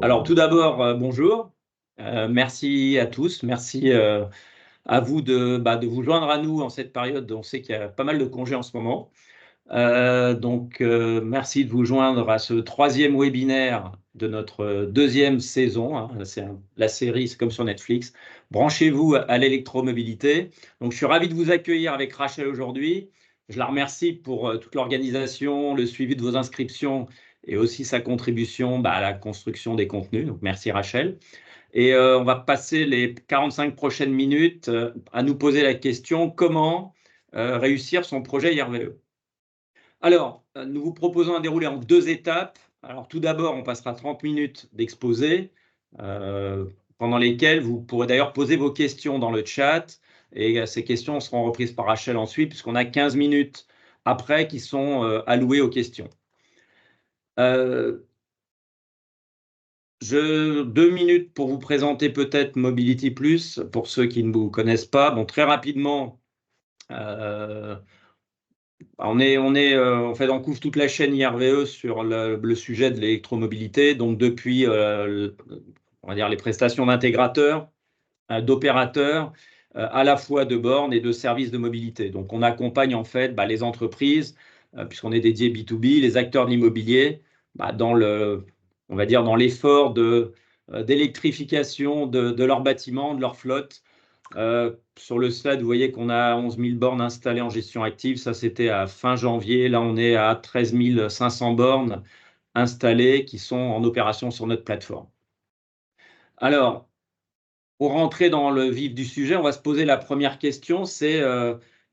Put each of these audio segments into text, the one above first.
Alors, tout d'abord, bonjour. Merci à tous. Merci à vous de vous joindre à nous en cette période. On sait qu'il y a pas mal de congés en ce moment. Merci de vous joindre à ce troisième webinaire de notre deuxième saison, hein. La série, c'est comme sur Netflix. Branchez-vous à l'électromobilité. Donc, je suis ravi de vous accueillir avec Rachel aujourd'hui. Je la remercie pour toute l'organisation, le suivi de vos inscriptions et aussi sa contribution à la construction des contenus. Donc, merci Rachel. Et on va passer les 45 prochaines minutes à nous poser la question comment réussir son projet IRVE. Alors, nous vous proposons un déroulé en 2 étapes. Alors, tout d'abord, on passera 30 minutes d'exposé, pendant lesquelles vous pourrez d'ailleurs poser vos questions dans le chat. Et ces questions seront reprises par Rachel ensuite, puisqu'on a 15 minutes après qui sont allouées aux questions. 2 minutes pour vous présenter peut-être Mobility Plus, pour ceux qui ne vous connaissent pas. Bon, très rapidement, on couvre toute la chaîne IRVE sur le sujet de l'électromobilité, donc depuis on va dire les prestations d'intégrateurs, d'opérateurs, à la fois de bornes et de services de mobilité. Donc on accompagne en fait les entreprises, puisqu'on est dédié B2B, les acteurs de l'immobilier, dans l'effort d'électrification de leurs bâtiments, de leur flotte. Sur le slide, vous voyez qu'on a 11 000 bornes installées en gestion active. Ça, c'était à fin janvier. Là, on est à 13 500 bornes installées qui sont en opération sur notre plateforme. Alors, pour rentrer dans le vif du sujet, on va se poser la première question, c'est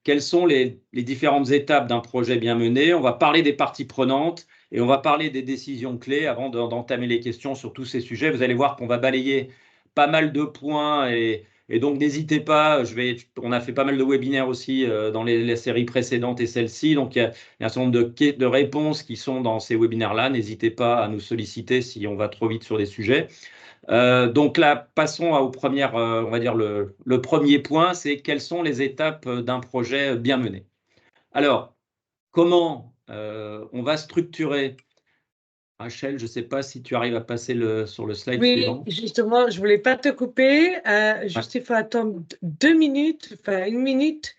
quelles sont les différentes étapes d'un projet bien mené. On va parler des parties prenantes et on va parler des décisions clés avant d'entamer les questions sur tous ces sujets. Vous allez voir qu'on va balayer pas mal de points et donc n'hésitez pas, on a fait pas mal de webinaires aussi dans les séries précédentes et celle-ci, donc il y a un certain nombre de réponses qui sont dans ces webinaires-là. N'hésitez pas à nous solliciter si on va trop vite sur des sujets. Donc là, passons au on va dire le premier point, c'est quelles sont les étapes d'un projet bien mené. Alors, comment on va structurer? Rachel, je ne sais pas si tu arrives à passer sur le slide suivant. Oui, justement, je ne voulais pas te couper. Juste, il faut attendre 2 minutes, enfin 1 minute,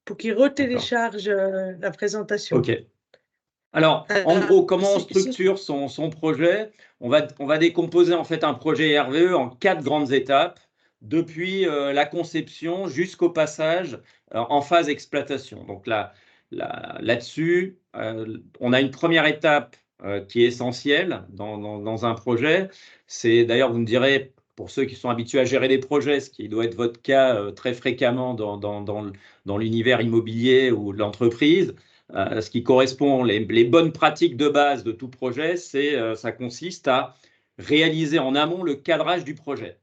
pour qu'il retélécharge la présentation. OK. Alors, en gros, comment on structure son projet? On va décomposer en fait un projet RVE en 4 grandes étapes, depuis la conception jusqu'au passage en phase exploitation. Donc là-dessus, on a une première étape qui est essentielle dans un projet. C'est d'ailleurs, vous me direz, pour ceux qui sont habitués à gérer des projets, ce qui doit être votre cas très fréquemment dans l'univers immobilier ou de l'entreprise, ce qui correspond les bonnes pratiques de base de tout projet, ça consiste à réaliser en amont le cadrage du projet.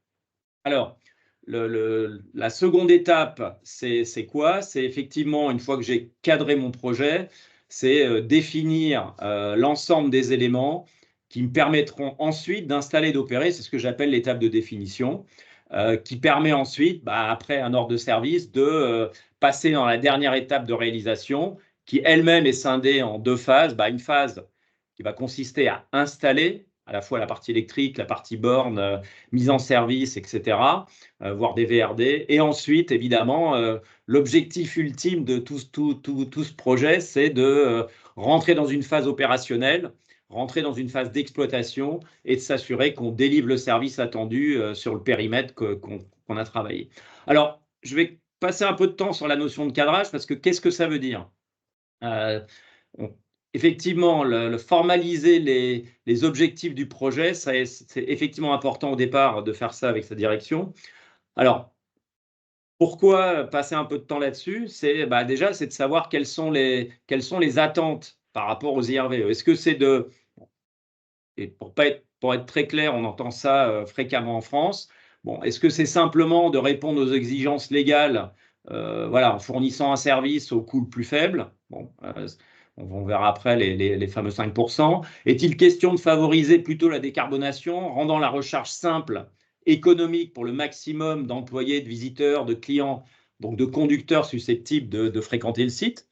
Alors, la seconde étape, c'est quoi? C'est effectivement, une fois que j'ai cadré mon projet, c'est définir l'ensemble des éléments qui me permettront ensuite d'installer et d'opérer. C'est ce que j'appelle l'étape de définition, qui permet ensuite, après un ordre de service, de passer dans la dernière étape de réalisation, qui elle-même est scindée en 2 phases. Une phase qui va consister à installer à la fois la partie électrique, la partie borne, mise en service, etc., voire des VRD. Et ensuite, évidemment, l'objectif ultime de tout ce projet, c'est de rentrer dans une phase opérationnelle, rentrer dans une phase d'exploitation et de s'assurer qu'on délivre le service attendu sur le périmètre qu'on a travaillé. Alors, je vais passer un peu de temps sur la notion de cadrage, parce que qu'est-ce que ça veut dire? Effectivement, formaliser les objectifs du projet, c'est effectivement important au départ de faire ça avec sa direction. Alors, pourquoi passer un peu de temps là-dessus? Déjà, c'est de savoir quelles sont les attentes par rapport aux IRVE. Est-ce que c'est et pour être très clair, on entend ça fréquemment en France. Bon, est-ce que c'est simplement de répondre aux exigences légales, en fournissant un service au coût le plus faible? Bon, on verra après les fameux 5%. Est-il question de favoriser plutôt la décarbonation, rendant la recharge simple, économique pour le maximum d'employés, de visiteurs, de clients, donc de conducteurs susceptibles de fréquenter le site?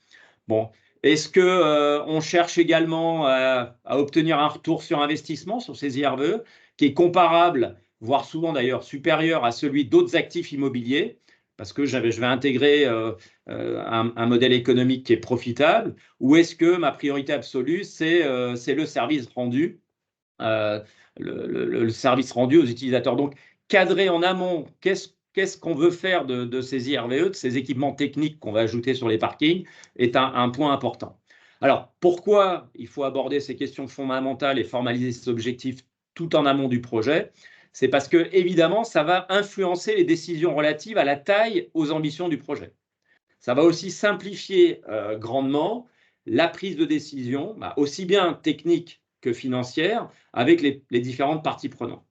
Bon, Est-ce qu'on cherche également à obtenir un retour sur investissement sur ces IRVE qui est comparable, voire souvent d'ailleurs supérieur à celui d'autres actifs immobiliers, parce que je vais intégrer un modèle économique qui est profitable, ou est-ce que ma priorité absolue, c'est le service rendu, le service rendu aux utilisateurs. Donc, cadrer en amont, qu'est-ce qu'on veut faire de ces IRVE, de ces équipements techniques qu'on va ajouter sur les parkings, est un point important. Alors, pourquoi il faut aborder ces questions fondamentales et formaliser ces objectifs tout en amont du projet? C'est parce que, évidemment, ça va influencer les décisions relatives à la taille, aux ambitions du projet. Ça va aussi simplifier grandement la prise de décision, aussi bien technique que financière, avec les différentes parties prenantes.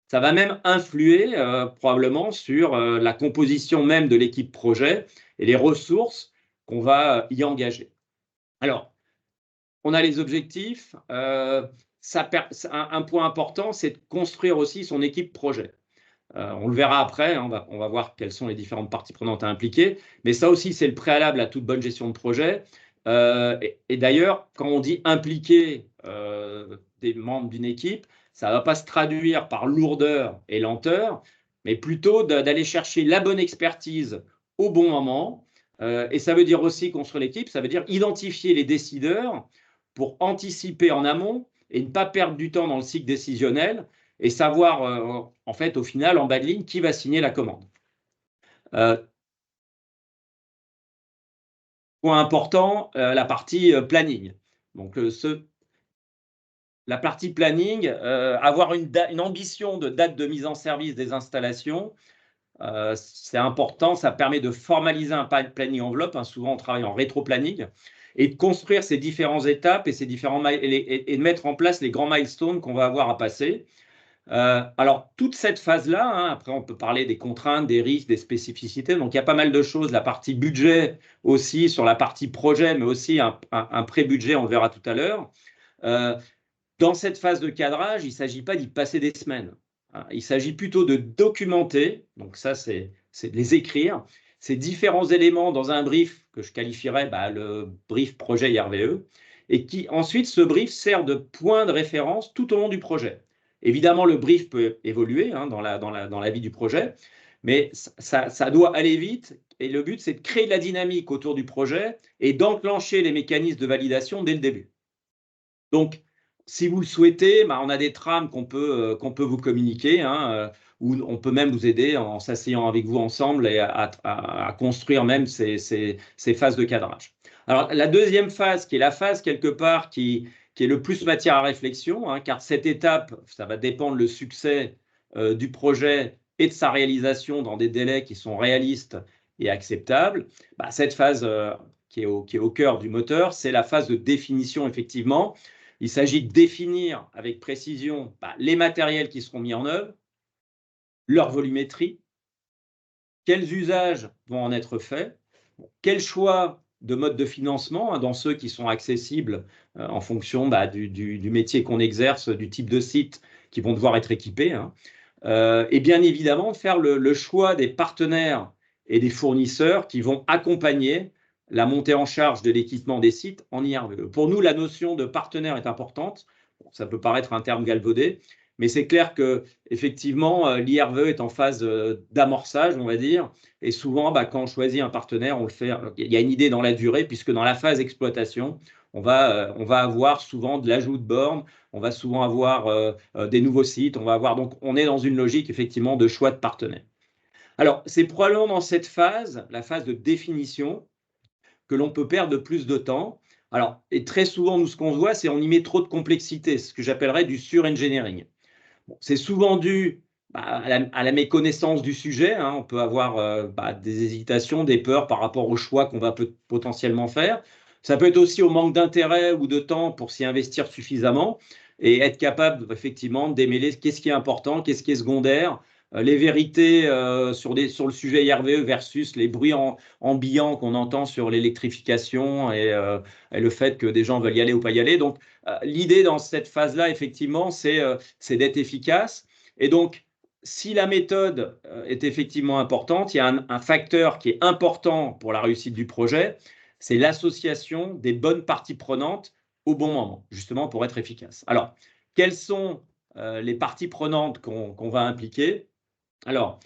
Ça va même influer probablement sur la composition même de l'équipe projet et les ressources qu'on va y engager. Alors, on a les objectifs. Un point important, c'est de construire aussi son équipe projet. On le verra après, hein, on va voir quelles sont les différentes parties prenantes à impliquer. Mais ça aussi, c'est le préalable à toute bonne gestion de projet. Et d'ailleurs, quand on dit impliquer des membres d'une équipe, ça ne va pas se traduire par lourdeur et lenteur, mais plutôt d'aller chercher la bonne expertise au bon moment. Et ça veut dire aussi construire l'équipe, ça veut dire identifier les décideurs pour anticiper en amont et ne pas perdre du temps dans le cycle décisionnel et savoir, en fait, au final, en bas de ligne, qui va signer la commande. Point important, la partie planning. Donc, la partie planning, avoir une ambition de date de mise en service des installations, c'est important, ça permet de formaliser un planning enveloppe, hein, souvent on travaille en rétro-planning, et de construire ces différentes étapes et de mettre en place les grands milestones qu'on va avoir à passer. Alors, toute cette phase-là, hein, après on peut parler des contraintes, des risques, des spécificités, donc il y a pas mal de choses, la partie budget aussi, sur la partie projet, mais aussi un pré-budget, on le verra tout à l'heure. Dans cette phase de cadrage, il ne s'agit pas d'y passer des semaines. Il s'agit plutôt de documenter, donc ça c'est de les écrire, ces différents éléments dans un brief que je qualifierais le brief projet IRVE, et qui ensuite, ce brief sert de point de référence tout au long du projet. Évidemment, le brief peut évoluer hein, dans la vie du projet, mais ça doit aller vite, et le but c'est de créer de la dynamique autour du projet et d'enclencher les mécanismes de validation dès le début. Donc, si vous le souhaitez, on a des trames qu'on peut vous communiquer, hein, ou on peut même vous aider en s'asseyant avec vous ensemble et à construire même ces phases de cadrage. Alors, la deuxième phase, qui est la phase quelque part qui est le plus matière à réflexion, hein, car cette étape, ça va dépendre le succès du projet et de sa réalisation dans des délais qui sont réalistes et acceptables. Cette phase qui est au cœur du moteur, c'est la phase de définition, effectivement. Il s'agit de définir avec précision les matériels qui seront mis en œuvre, leur volumétrie, quels usages vont en être faits, quel choix de mode de financement hein, dans ceux qui sont accessibles en fonction du métier qu'on exerce, du type de site qui vont devoir être équipés. Hein. Et bien évidemment, faire le choix des partenaires et des fournisseurs qui vont accompagner la montée en charge de l'équipement des sites en IRVE. Pour nous, la notion de partenaire est importante. Bon, ça peut paraître un terme galvaudé, mais c'est clair que effectivement, l'IRVE est en phase d'amorçage, on va dire. Et souvent, quand on choisit un partenaire, on le fait. Il y a une idée dans la durée, puisque dans la phase exploitation, on va avoir souvent de l'ajout de bornes, on va souvent avoir des nouveaux sites, donc on est dans une logique effectivement de choix de partenaires. Alors, c'est probablement dans cette phase, la phase de définition, que l'on peut perdre de plus de temps. Alors, et très souvent, nous, ce qu'on voit, c'est qu'on y met trop de complexité, ce que j'appellerais du sur-engineering. Bon, c'est souvent dû à la méconnaissance du sujet. Hein. On peut avoir des hésitations, des peurs par rapport au choix qu'on va potentiellement faire. Ça peut être aussi au manque d'intérêt ou de temps pour s'y investir suffisamment et être capable effectivement de démêler qu'est-ce qui est important, qu'est-ce qui est secondaire, les vérités sur le sujet IRVE versus les bruits ambiants qu'on entend sur l'électrification et le fait que des gens veulent y aller ou pas y aller. Donc, l'idée dans cette phase-là, effectivement, c'est d'être efficace. Et donc, si la méthode est effectivement importante, il y a un facteur qui est important pour la réussite du projet, c'est l'association des bonnes parties prenantes au bon moment, justement pour être efficace. Alors, quelles sont les parties prenantes qu'on va impliquer? Alors,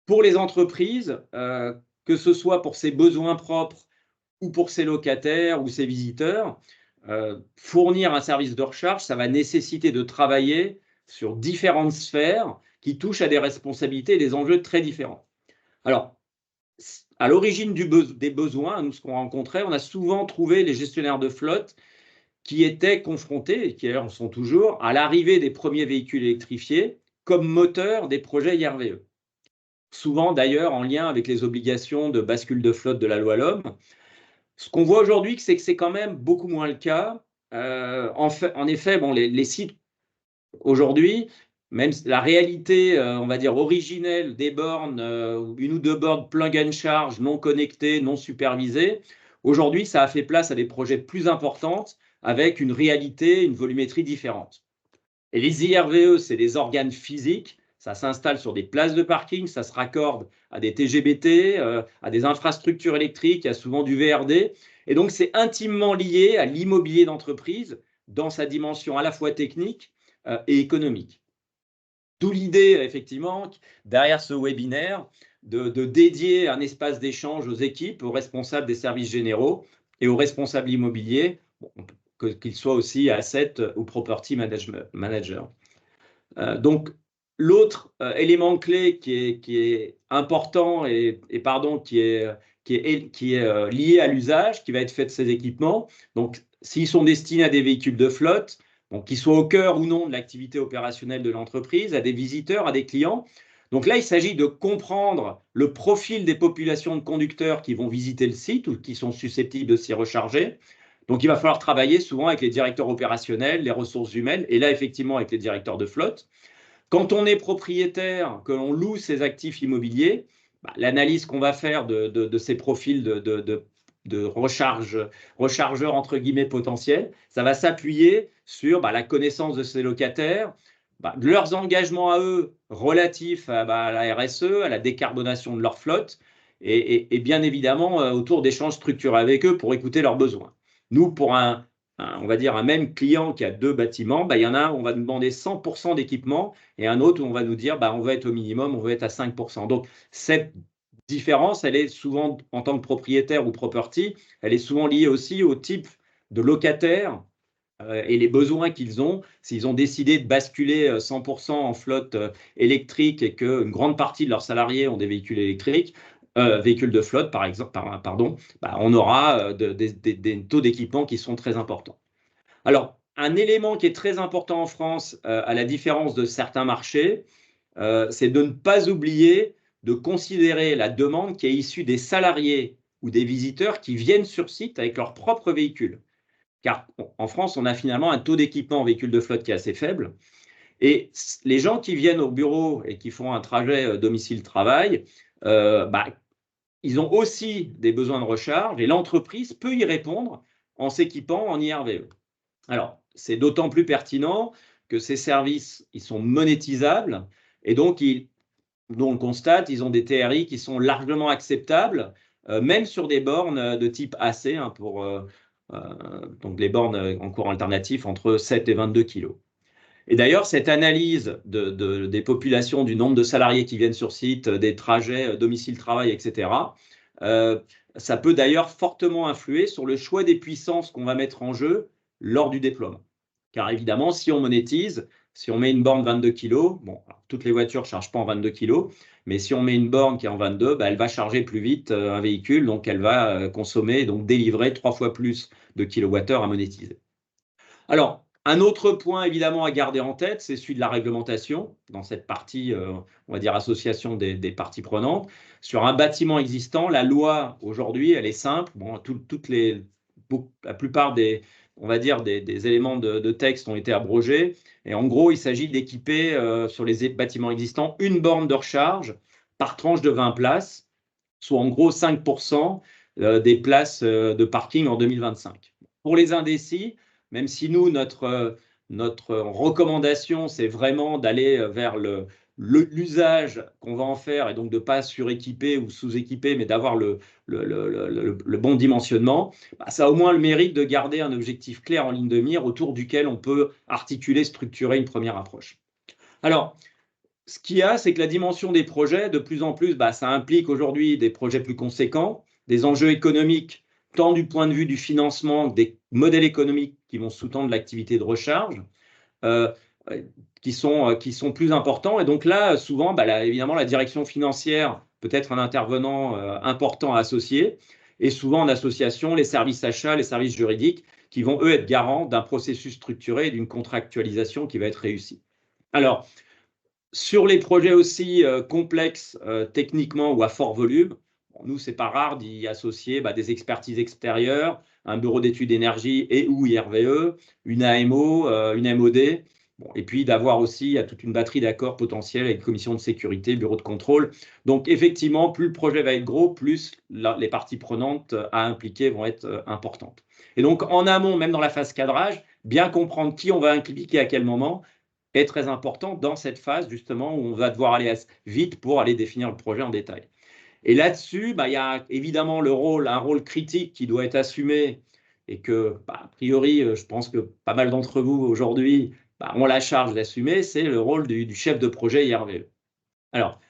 pour les entreprises, que ce soit pour ses besoins propres ou pour ses locataires ou ses visiteurs, fournir un service de recharge, ça va nécessiter de travailler sur différentes sphères qui touchent à des responsabilités et des enjeux très différents. Alors, à l'origine des besoins, nous, ce qu'on rencontrait, on a souvent trouvé les gestionnaires de flotte qui étaient confrontés, et qui d'ailleurs en sont toujours, à l'arrivée des premiers véhicules électrifiés comme moteur des projets IRVE. Souvent d'ailleurs en lien avec les obligations de bascule de flotte de la loi LOM. Ce qu'on voit aujourd'hui, c'est que c'est quand même beaucoup moins le cas. En effet, bon, les sites aujourd'hui, même la réalité, on va dire, originelle des bornes, une ou deux bornes plug and charge, non connectées, non supervisées, aujourd'hui, ça a fait place à des projets plus importants avec une réalité, une volumétrie différente. Et les IRVE, c'est des organes physiques, ça s'installe sur des places de parking, ça se raccorde à des TGBT, à des infrastructures électriques, il y a souvent du VRD. Et donc, c'est intimement lié à l'immobilier d'entreprise dans sa dimension à la fois technique et économique. D'où l'idée, effectivement, derrière ce webinaire, de dédier un espace d'échange aux équipes, aux responsables des services généraux et aux responsables immobiliers, qu'ils soient aussi asset ou property manager. Donc, l'autre élément clé qui est important et qui est lié à l'usage qui va être fait de ces équipements, donc s'ils sont destinés à des véhicules de flotte, donc qu'ils soient au cœur ou non de l'activité opérationnelle de l'entreprise, à des visiteurs, à des clients. Donc là, il s'agit de comprendre le profil des populations de conducteurs qui vont visiter le site ou qui sont susceptibles de s'y recharger. Donc, il va falloir travailler souvent avec les directeurs opérationnels, les ressources humaines, et là, effectivement, avec les directeurs de flotte. Quand on est propriétaire, que l'on loue ses actifs immobiliers, l'analyse qu'on va faire de ces profils de rechargeurs, entre guillemets, potentiels, ça va s'appuyer sur la connaissance de ces locataires, de leurs engagements à eux relatifs à la RSE, à la décarbonation de leur flotte, et bien évidemment autour d'échanges structurés avec eux pour écouter leurs besoins. Nous, pour on va dire un même client qui a 2 bâtiments, il y en a un où on va nous demander 100% d'équipement et un autre où on va nous dire on va être au minimum, on va être à 5%. Donc, cette différence, elle est souvent, en tant que propriétaire ou property, elle est souvent liée aussi au type de locataire et les besoins qu'ils ont. S'ils ont décidé de basculer 100% en flotte électrique et qu'une grande partie de leurs salariés ont des véhicules électriques, véhicules de flotte, par exemple, on aura des taux d'équipement qui sont très importants. Alors, un élément qui est très important en France, à la différence de certains marchés, c'est de ne pas oublier de considérer la demande qui est issue des salariés ou des visiteurs qui viennent sur site avec leur propre véhicule. Car en France, on a finalement un taux d'équipement en véhicule de flotte qui est assez faible. Et les gens qui viennent au bureau et qui font un trajet domicile-travail, ils ont aussi des besoins de recharge et l'entreprise peut y répondre en s'équipant en IRVE. Alors, c'est d'autant plus pertinent que ces services, ils sont monétisables et donc, on le constate, ils ont des TRI qui sont largement acceptables, même sur des bornes de type AC, donc les bornes en courant alternatif entre 7 et 22 kg. Et d'ailleurs, cette analyse des populations, du nombre de salariés qui viennent sur site, des trajets domicile-travail, etc., ça peut d'ailleurs fortement influer sur le choix des puissances qu'on va mettre en jeu lors du déploiement. Car évidemment, si on monétise, si on met une borne 22 kg, bon, alors, toutes les voitures ne chargent pas en 22 kg, mais si on met une borne qui est en 22, elle va charger plus vite un véhicule, donc elle va consommer, donc délivrer 3 fois plus de kilowattheures à monétiser. Alors, un autre point évidemment à garder en tête, c'est celui de la réglementation, dans cette partie, on va dire, association des parties prenantes. Sur un bâtiment existant, la loi aujourd'hui, elle est simple. Bon, la plupart des, on va dire, des éléments de texte ont été abrogés. Et en gros, il s'agit d'équiper sur les bâtiments existants une borne de recharge par tranche de 20 places, soit en gros 5% des places de parking en 2025. Pour les indécis, même si nous, notre recommandation, c'est vraiment d'aller vers l'usage qu'on va en faire, et donc de ne pas suréquiper ou sous-équiper, mais d'avoir le bon dimensionnement, ça a au moins le mérite de garder un objectif clair en ligne de mire autour duquel on peut articuler, structurer une première approche. Alors, ce qu'il y a, c'est que la dimension des projets, de plus en plus, ça implique aujourd'hui des projets plus conséquents, des enjeux économiques, tant du point de vue du financement, des modèles économiques qui vont sous-tendre l'activité de recharge, qui sont plus importants. Et donc là, souvent, évidemment, la direction financière peut être un intervenant important à associer, et souvent en association, les services achats, les services juridiques, qui vont, eux, être garants d'un processus structuré et d'une contractualisation qui va être réussie. Alors, sur les projets aussi complexes techniquement ou à fort volume, nous, c'est pas rare d'y associer des expertises extérieures, un bureau d'études énergie et ou IRVE, une AMO, une MOD, et puis d'avoir aussi toute une batterie d'accords potentiels avec commission de sécurité, bureau de contrôle. Donc effectivement, plus le projet va être gros, plus les parties prenantes à impliquer vont être importantes. Et donc en amont, même dans la phase cadrage, bien comprendre qui on va impliquer à quel moment est très important dans cette phase justement où on va devoir aller vite pour aller définir le projet en détail. Et là-dessus, il y a évidemment un rôle critique qui doit être assumé et que, a priori, je pense que pas mal d'entre vous aujourd'hui ont la charge d'assumer, c'est le rôle du chef de projet IRVE. Alors,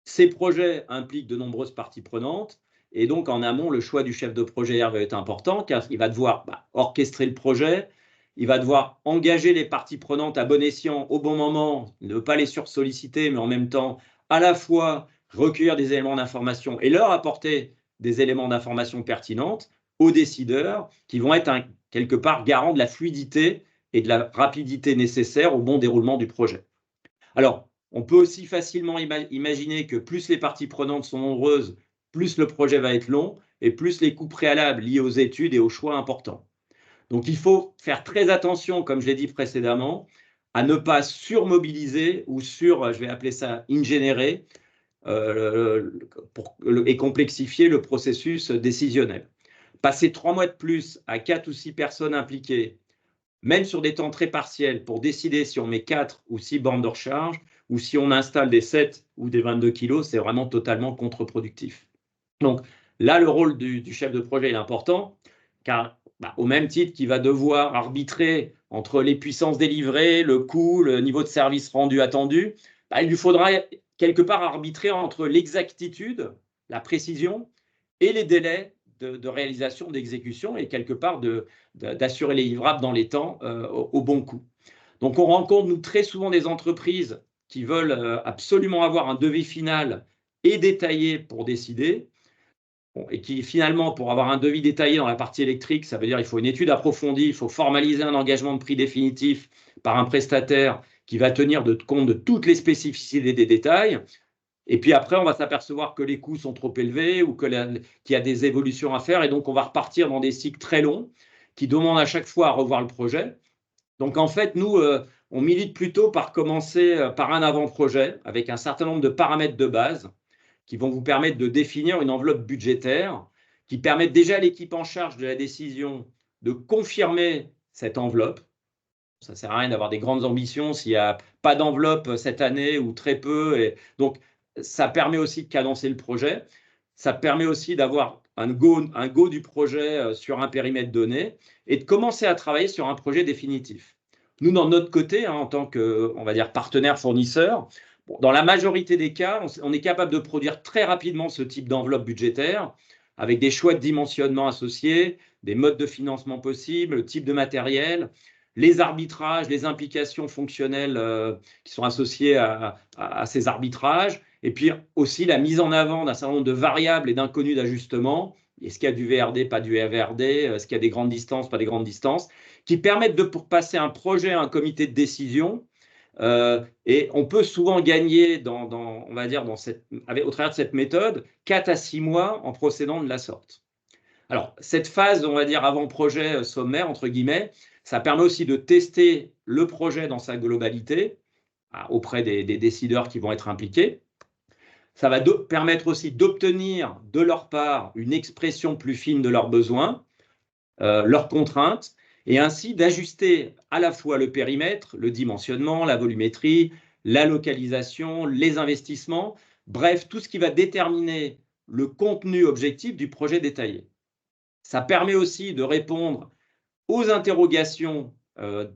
ces projets impliquent de nombreuses parties prenantes et donc en amont, le choix du chef de projet IRVE est important car il va devoir orchestrer le projet, il va devoir engager les parties prenantes à bon escient au bon moment, ne pas les sursolliciter, mais en même temps, à la fois recueillir des éléments d'information et leur apporter des éléments d'information pertinentes aux décideurs qui vont être quelque part garants de la fluidité et de la rapidité nécessaire au bon déroulement du projet. Alors, on peut aussi facilement imaginer que plus les parties prenantes sont nombreuses, plus le projet va être long et plus les coûts préalables liés aux études et aux choix importants. Donc, il faut faire très attention, comme je l'ai dit précédemment, à ne pas surmobiliser ou je vais appeler ça ingénérer, et complexifier le processus décisionnel. Passer 3 mois de plus à 4 ou 6 personnes impliquées, même sur des temps très partiels, pour décider si on met 4 ou 6 bornes de recharge ou si on installe des 7 ou des 22 kilos, c'est vraiment totalement contre-productif. Donc là, le rôle du chef de projet est important, car au même titre qu'il va devoir arbitrer entre les puissances délivrées, le coût, le niveau de service rendu attendu, il lui faudra quelque part arbitrer entre l'exactitude, la précision et les délais de réalisation, d'exécution et quelque part d'assurer les livrables dans les temps au bon coût. Donc on rencontre, nous, très souvent des entreprises qui veulent absolument avoir un devis final et détaillé pour décider, et qui finalement, pour avoir un devis détaillé dans la partie électrique, ça veut dire qu'il faut une étude approfondie, il faut formaliser un engagement de prix définitif par un prestataire qui va tenir compte de toutes les spécificités des détails. Et puis après, on va s'apercevoir que les coûts sont trop élevés ou qu'il y a des évolutions à faire. Et donc, on va repartir dans des cycles très longs qui demandent à chaque fois à revoir le projet. Donc, en fait, nous, on milite plutôt par commencer par un avant-projet avec un certain nombre de paramètres de base qui vont vous permettre de définir une enveloppe budgétaire qui permettent déjà à l'équipe en charge de la décision de confirmer cette enveloppe. Ça ne sert à rien d'avoir des grandes ambitions s'il n'y a pas d'enveloppe cette année ou très peu. Et donc, ça permet aussi de cadencer le projet. Ça permet aussi d'avoir un go du projet sur un périmètre donné et de commencer à travailler sur un projet définitif. Nous, dans notre côté, en tant que, on va dire, partenaire fournisseur, dans la majorité des cas, on est capable de produire très rapidement ce type d'enveloppe budgétaire avec des choix de dimensionnement associés, des modes de financement possibles, le type de matériel, les arbitrages, les implications fonctionnelles qui sont associées à ces arbitrages, et puis aussi la mise en avant d'un certain nombre de variables et d'inconnus d'ajustement. Est-ce qu'il y a du VRD, pas du VRD? Est-ce qu'il y a des grandes distances, pas des grandes distances? Qui permettent pour passer un projet à un comité de décision. Et on peut souvent gagner, on va dire, au travers de cette méthode, 4 à 6 mois en procédant de la sorte. Alors, cette phase, on va dire, avant-projet sommaire, entre guillemets, ça permet aussi de tester le projet dans sa globalité auprès des décideurs qui vont être impliqués. Ça va permettre aussi d'obtenir de leur part une expression plus fine de leurs besoins, leurs contraintes, et ainsi d'ajuster à la fois le périmètre, le dimensionnement, la volumétrie, la localisation, les investissements, bref, tout ce qui va déterminer le contenu objectif du projet détaillé. Ça permet aussi de répondre aux interrogations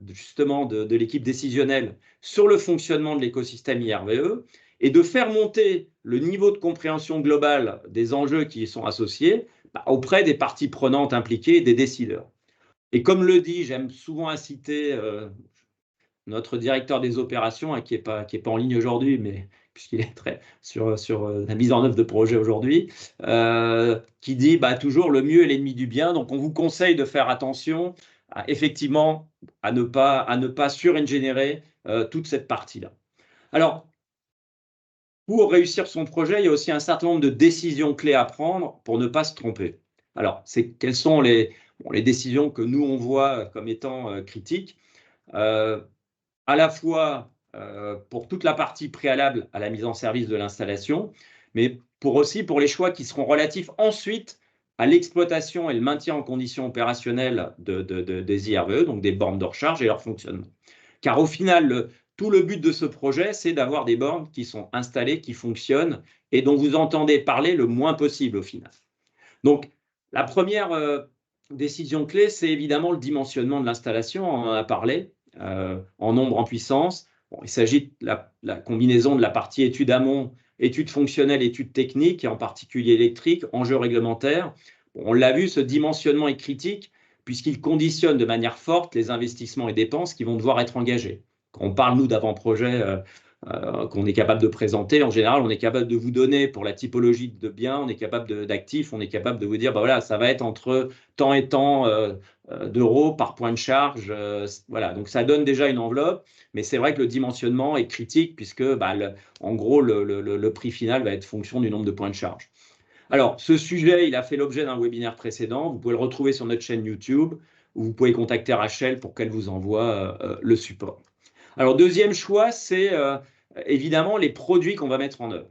justement de l'équipe décisionnelle sur le fonctionnement de l'écosystème IRVE et de faire monter le niveau de compréhension globale des enjeux qui y sont associés auprès des parties prenantes impliquées et des décideurs. Et comme le dit, j'aime souvent inciter notre directeur des opérations, qui n'est pas en ligne aujourd'hui, mais puisqu'il est très sur la mise en œuvre de projets aujourd'hui, qui dit toujours le mieux est l'ennemi du bien. Donc, on vous conseille de faire attention effectivement à ne pas suringénérer toute cette partie-là. Alors, pour réussir son projet, il y a aussi un certain nombre de décisions clés à prendre pour ne pas se tromper. Alors, quelles sont les décisions que nous, on voit comme étant critiques à la fois pour toute la partie préalable à la mise en service de l'installation, mais aussi pour les choix qui seront relatifs ensuite à l'exploitation et le maintien en conditions opérationnelles des IRVE, donc des bornes de recharge et leur fonctionnement. Car au final, tout le but de ce projet, c'est d'avoir des bornes qui sont installées, qui fonctionnent et dont vous entendez parler le moins possible au final. Donc, la première décision clé, c'est évidemment le dimensionnement de l'installation, on en a parlé, en nombre, en puissance. Bon, il s'agit de la combinaison de la partie études amont, études fonctionnelles, études techniques, et en particulier électriques, enjeux réglementaires. Bon, on l'a vu, ce dimensionnement est critique puisqu'il conditionne de manière forte les investissements et dépenses qui vont devoir être engagés. Quand on parle, nous, d'avant-projet qu'on est capable de présenter, en général, on est capable de vous donner pour la typologie de biens, on est capable d'actifs, on est capable de vous dire, voilà, ça va être entre tant et tant d'euros par point de charge. Voilà, donc ça donne déjà une enveloppe, mais c'est vrai que le dimensionnement est critique puisque, en gros, le prix final va être fonction du nombre de points de charge. Alors, ce sujet, il a fait l'objet d'un webinaire précédent. Vous pouvez le retrouver sur notre chaîne YouTube ou vous pouvez contacter Rachel pour qu'elle vous envoie le support. Alors, deuxième choix, c'est évidemment les produits qu'on va mettre en œuvre.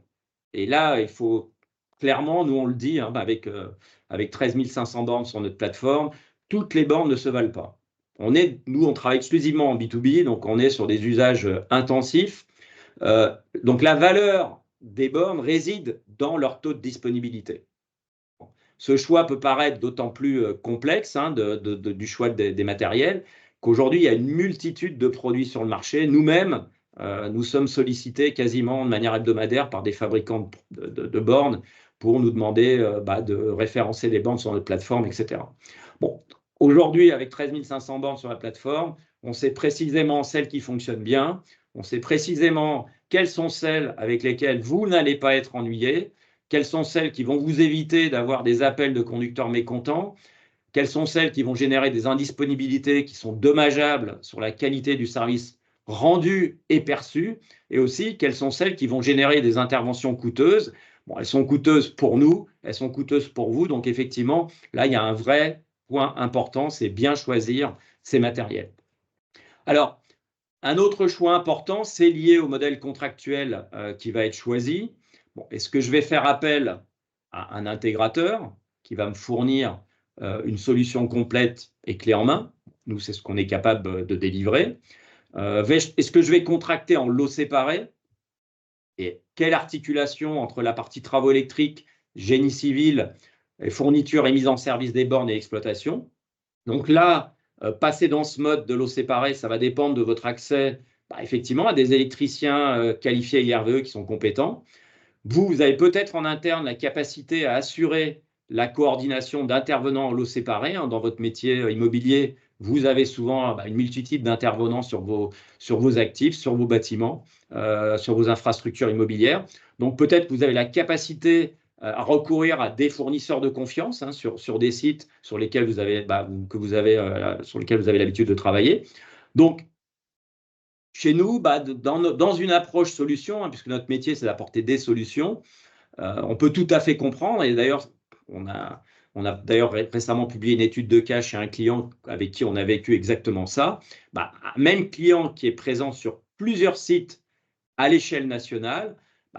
Et là, il faut clairement, nous on le dit, avec 13 500 bornes sur notre plateforme, toutes les bornes ne se valent pas. Nous, on travaille exclusivement en B2B, donc on est sur des usages intensifs. Donc la valeur des bornes réside dans leur taux de disponibilité. Ce choix peut paraître d'autant plus complexe du choix des matériels qu'aujourd'hui, il y a une multitude de produits sur le marché. Nous-mêmes, nous sommes sollicités quasiment de manière hebdomadaire par des fabricants de bornes pour nous demander de référencer des bornes sur notre plateforme, etc. Bon, aujourd'hui, avec 13 500 bornes sur la plateforme, on sait précisément celles qui fonctionnent bien, on sait précisément quelles sont celles avec lesquelles vous n'allez pas être ennuyé, quelles sont celles qui vont vous éviter d'avoir des appels de conducteurs mécontents, quelles sont celles qui vont générer des indisponibilités qui sont dommageables sur la qualité du service rendu et perçu, et aussi quelles sont celles qui vont générer des interventions coûteuses. Bon, elles sont coûteuses pour nous, elles sont coûteuses pour vous, donc effectivement, là, il y a un vrai point important, c'est bien choisir ces matériels. Alors, un autre choix important, c'est lié au modèle contractuel qui va être choisi. Bon, est-ce que je vais faire appel à un intégrateur qui va me fournir une solution complète et clé en main? Nous, c'est ce qu'on est capable de délivrer. Est-ce que je vais contracter en lots séparés? Et quelle articulation entre la partie travaux électriques, génie civil, et fourniture et mise en service des bornes et exploitation? Donc là, passer dans ce mode de lots séparés, ça va dépendre de votre accès effectivement à des électriciens qualifiés IRVE qui sont compétents. Vous avez peut-être en interne la capacité à assurer la coordination d'intervenants en lots séparés. Dans votre métier immobilier, vous avez souvent une multitude d'intervenants sur vos actifs, sur vos bâtiments, sur vos infrastructures immobilières. Donc peut-être que vous avez la capacité à recourir à des fournisseurs de confiance sur des sites sur lesquels vous avez, sur lesquels vous avez l'habitude de travailler. Donc, chez nous, dans une approche solution, puisque notre métier, c'est d'apporter des solutions, on peut tout à fait comprendre. Et d'ailleurs, on a d'ailleurs récemment publié une étude de cas chez un client avec qui on a vécu exactement ça. Un même client qui est présent sur plusieurs sites à l'échelle nationale,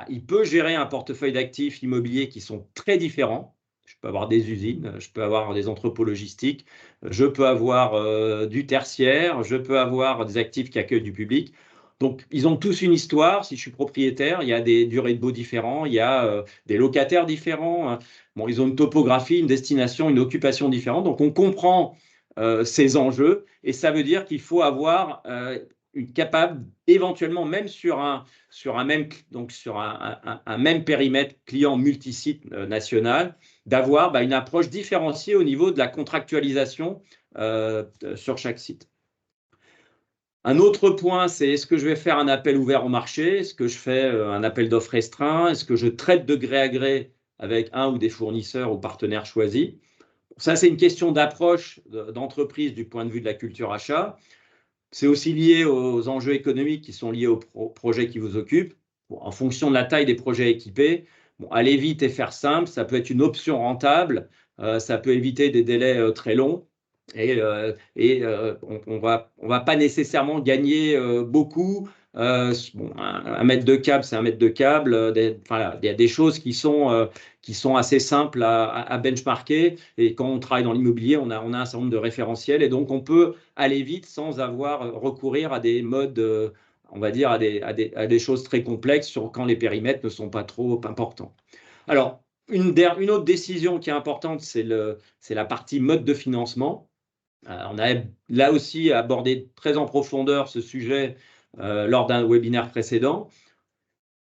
il peut gérer un portefeuille d'actifs immobiliers qui sont très différents. Je peux avoir des usines, je peux avoir des entrepôts logistiques, je peux avoir du tertiaire, je peux avoir des actifs qui accueillent du public. Donc, ils ont tous une histoire. Si je suis propriétaire, il y a des durées de baux différents, il y a des locataires différents. Hein. Bon, ils ont une topographie, une destination, une occupation différente. Donc, on comprend ces enjeux et ça veut dire qu'il faut avoir une capable, éventuellement, même sur un même périmètre client multisite national, d'avoir une approche différenciée au niveau de la contractualisation sur chaque site. Un autre point, c'est est-ce que je vais faire un appel ouvert au marché? Est-ce que je fais un appel d'offres restreint? Est-ce que je traite de gré à gré avec un ou des fournisseurs ou partenaires choisis? Ça, c'est une question d'approche d'entreprise du point de vue de la culture achat. C'est aussi lié aux enjeux économiques qui sont liés aux projets qui vous occupent. Bon, en fonction de la taille des projets équipés, bon, aller vite et faire simple, ça peut être une option rentable, ça peut éviter des délais très longs. Et on va pas nécessairement gagner beaucoup. Bon, un mètre de câble, c'est un mètre de câble. Il y a des choses qui sont assez simples à benchmarker. Et quand on travaille dans l'immobilier, on a un certain nombre de référentiels. Et donc, on peut aller vite sans avoir recourir à des modes, on va dire, à des choses très complexes quand les périmètres ne sont pas trop importants. Alors, une autre décision qui est importante, c'est la partie mode de financement. On a là aussi abordé très en profondeur ce sujet lors d'un webinaire précédent.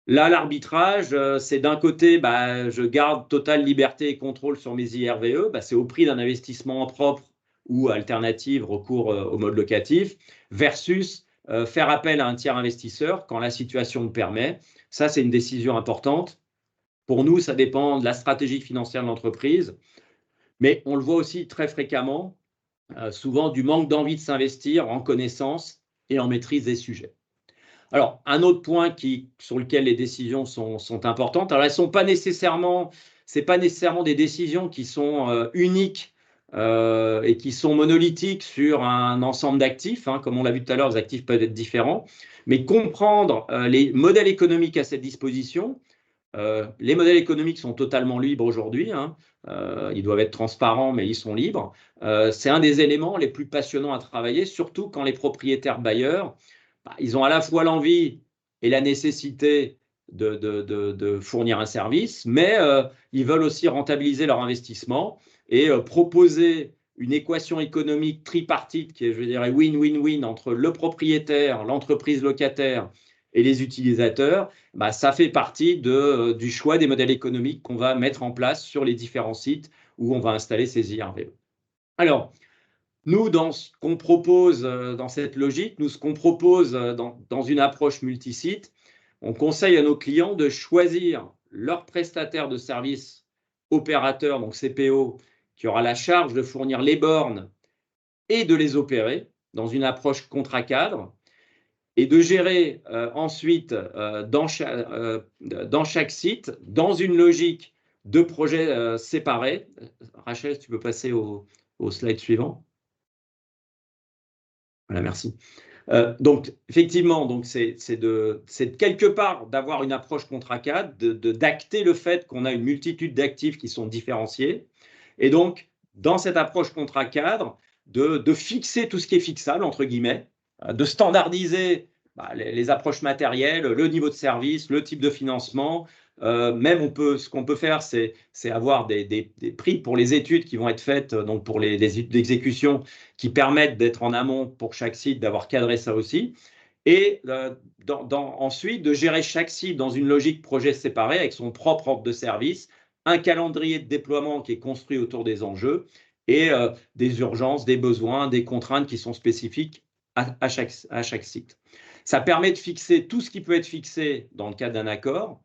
Là, l'arbitrage, c'est d'un côté, je garde totale liberté et contrôle sur mes IRVE, c'est au prix d'un investissement propre ou alternative, recours au mode locatif, versus faire appel à un tiers investisseur quand la situation le permet. Ça, c'est une décision importante. Pour nous, ça dépend de la stratégie financière de l'entreprise, mais on le voit aussi très fréquemment, souvent du manque d'envie de s'investir en connaissance et en maîtrise des sujets. Alors, un autre point sur lequel les décisions sont importantes, alors elles sont pas nécessairement, c'est pas nécessairement des décisions qui sont uniques et qui sont monolithiques sur un ensemble d'actifs, hein, comme on l'a vu tout à l'heure, les actifs peuvent être différents, mais comprendre les modèles économiques à cette disposition. Les modèles économiques sont totalement libres aujourd'hui, hein. Ils doivent être transparents, mais ils sont libres. C'est un des éléments les plus passionnants à travailler, surtout quand les propriétaires bailleurs, ils ont à la fois l'envie et la nécessité de fournir un service, mais ils veulent aussi rentabiliser leur investissement et proposer une équation économique tripartite qui est, je dirais, win-win-win entre le propriétaire, l'entreprise locataire et les utilisateurs. Ça fait partie du choix des modèles économiques qu'on va mettre en place sur les différents sites où on va installer ces IRVE. Alors, nous, dans ce qu'on propose dans cette logique, ce qu'on propose dans une approche multisite, on conseille à nos clients de choisir leur prestataire de services opérateur, donc CPO, qui aura la charge de fournir les bornes et de les opérer dans une approche contrat cadre, et de gérer ensuite dans chaque site, dans une logique de projets séparés. Rachel, tu peux passer au slide suivant. Voilà, merci. Donc, effectivement, c'est quelque part d'avoir une approche contrat cadre, d'acter le fait qu'on a une multitude d'actifs qui sont différenciés. Et donc, dans cette approche contrat cadre, de fixer tout ce qui est fixable, entre guillemets, de standardiser les approches matérielles, le niveau de service, le type de financement. Même ce qu'on peut faire, c'est avoir des prix pour les études qui vont être faites, donc pour les études d'exécution qui permettent d'être en amont pour chaque site, d'avoir cadré ça aussi. Et ensuite, de gérer chaque site dans une logique projet séparée avec son propre ordre de service, un calendrier de déploiement qui est construit autour des enjeux et des urgences, des besoins, des contraintes qui sont spécifiques à chaque site. Ça permet de fixer tout ce qui peut être fixé dans le cadre d'un accord,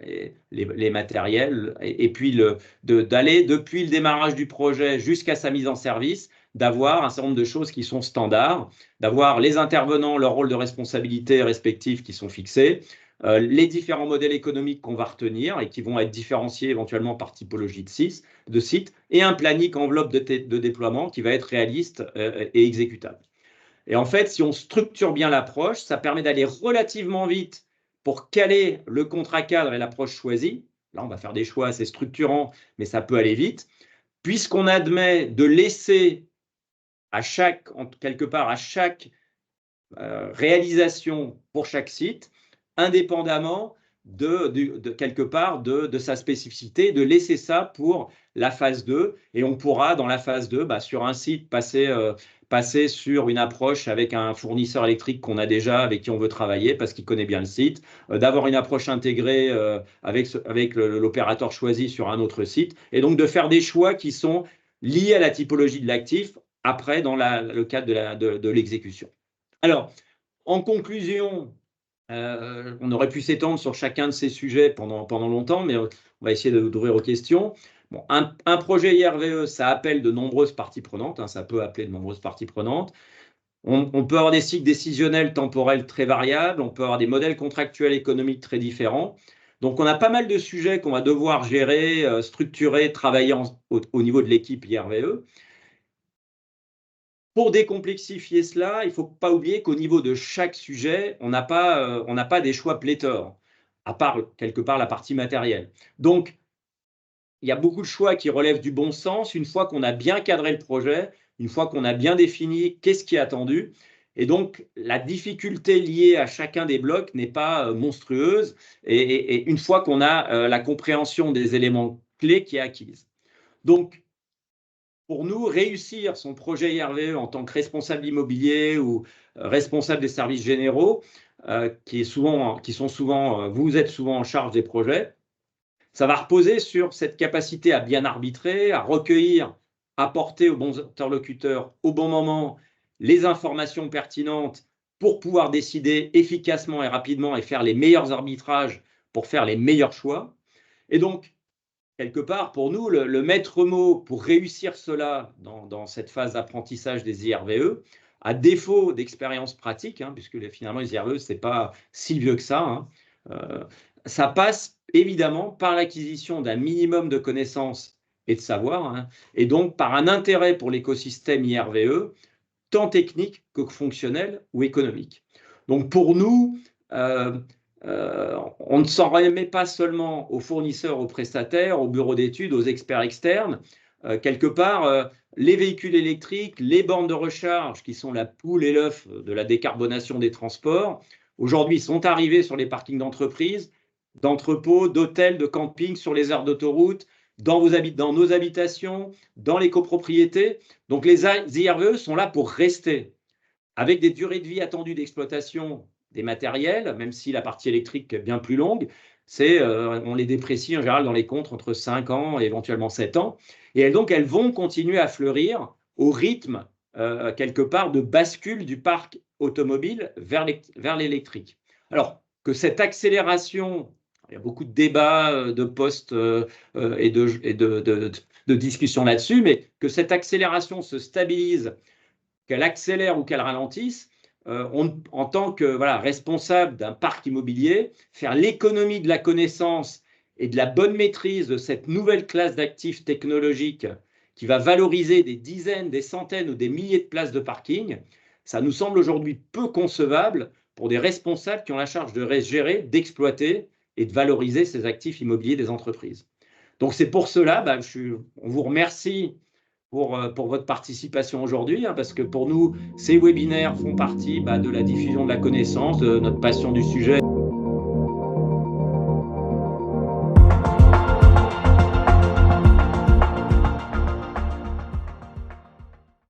et les matériels, et puis d'aller depuis le démarrage du projet jusqu'à sa mise en service, d'avoir un certain nombre de choses qui sont standards, d'avoir les intervenants, leur rôle de responsabilité respectif qui sont fixés, les différents modèles économiques qu'on va retenir et qui vont être différenciés éventuellement par typologie de site, et un planning enveloppe de déploiement qui va être réaliste et exécutable. Et en fait, si on structure bien l'approche, ça permet d'aller relativement vite pour caler le contrat cadre et l'approche choisie. Là, on va faire des choix assez structurants, mais ça peut aller vite, puisqu'on admet de laisser quelque part à chaque réalisation pour chaque site, indépendamment quelque part de sa spécificité, de laisser ça pour la phase 2. Et on pourra, dans la phase 2, sur un site, passer sur une approche avec un fournisseur électrique qu'on a déjà, avec qui on veut travailler, parce qu'il connaît bien le site, d'avoir une approche intégrée avec l'opérateur choisi sur un autre site, et donc de faire des choix qui sont liés à la typologie de l'actif, après, dans le cadre de l'exécution. Alors, en conclusion, on aurait pu s'étendre sur chacun de ces sujets pendant longtemps, mais on va essayer d'ouvrir aux questions. Bon, un projet IRVE, ça appelle de nombreuses parties prenantes, hein, ça peut appeler de nombreuses parties prenantes. On peut avoir des cycles décisionnels temporels très variables, on peut avoir des modèles contractuels économiques très différents. Donc, on a pas mal de sujets qu'on va devoir gérer, structurer, travailler au niveau de l'équipe IRVE. Pour décomplexifier cela, il ne faut pas oublier qu'au niveau de chaque sujet, on n'a pas des choix pléthores, à part quelque part la partie matérielle. Donc, il y a beaucoup de choix qui relèvent du bon sens une fois qu'on a bien cadré le projet, une fois qu'on a bien défini qu'est-ce qui est attendu. Et donc, la difficulté liée à chacun des blocs n'est pas monstrueuse, et une fois qu'on a la compréhension des éléments clés qui est acquise. Donc, pour nous, réussir son projet IRVE en tant que responsable immobilier ou responsable des services généraux, vous êtes souvent en charge des projets, ça va reposer sur cette capacité à bien arbitrer, à recueillir, apporter aux bons interlocuteurs au bon moment les informations pertinentes pour pouvoir décider efficacement et rapidement et faire les meilleurs arbitrages pour faire les meilleurs choix. Et donc, quelque part, pour nous, le maître mot pour réussir cela dans cette phase d'apprentissage des IRVE, à défaut d'expérience pratique, hein, puisque finalement les IRVE, ce n'est pas si vieux que ça, hein, ça passe évidemment par l'acquisition d'un minimum de connaissances et de savoir, hein, et donc par un intérêt pour l'écosystème IRVE, tant technique que fonctionnel ou économique. Donc pour nous, on ne s'en remet pas seulement aux fournisseurs, aux prestataires, aux bureaux d'études, aux experts externes. Quelque part, les véhicules électriques, les bornes de recharge, qui sont la poule et l'œuf de la décarbonation des transports, aujourd'hui sont arrivés sur les parkings d'entreprises, d'entrepôts, d'hôtels, de campings, sur les aires d'autoroute, dans nos habitations, dans les copropriétés. Donc les IRVE sont là pour rester, avec des durées de vie attendues d'exploitation des matériels, même si la partie électrique est bien plus longue, on les déprécie en général dans les comptes entre 5 ans et éventuellement 7 ans. Et donc, elles vont continuer à fleurir au rythme, quelque part, de bascule du parc automobile vers l'électrique. Alors, que cette accélération, il y a beaucoup de débats, de posts et de discussions là-dessus, mais que cette accélération se stabilise, qu'elle accélère ou qu'elle ralentisse, en tant que responsable d'un parc immobilier, faire l'économie de la connaissance et de la bonne maîtrise de cette nouvelle classe d'actifs technologiques qui va valoriser des dizaines, des centaines ou des milliers de places de parking, ça nous semble aujourd'hui peu concevable pour des responsables qui ont la charge de gérer, d'exploiter et de valoriser ces actifs immobiliers des entreprises. Donc c'est pour cela, on vous remercie pour votre participation aujourd'hui, hein, parce que pour nous, ces webinaires font partie de la diffusion de la connaissance, de notre passion du sujet.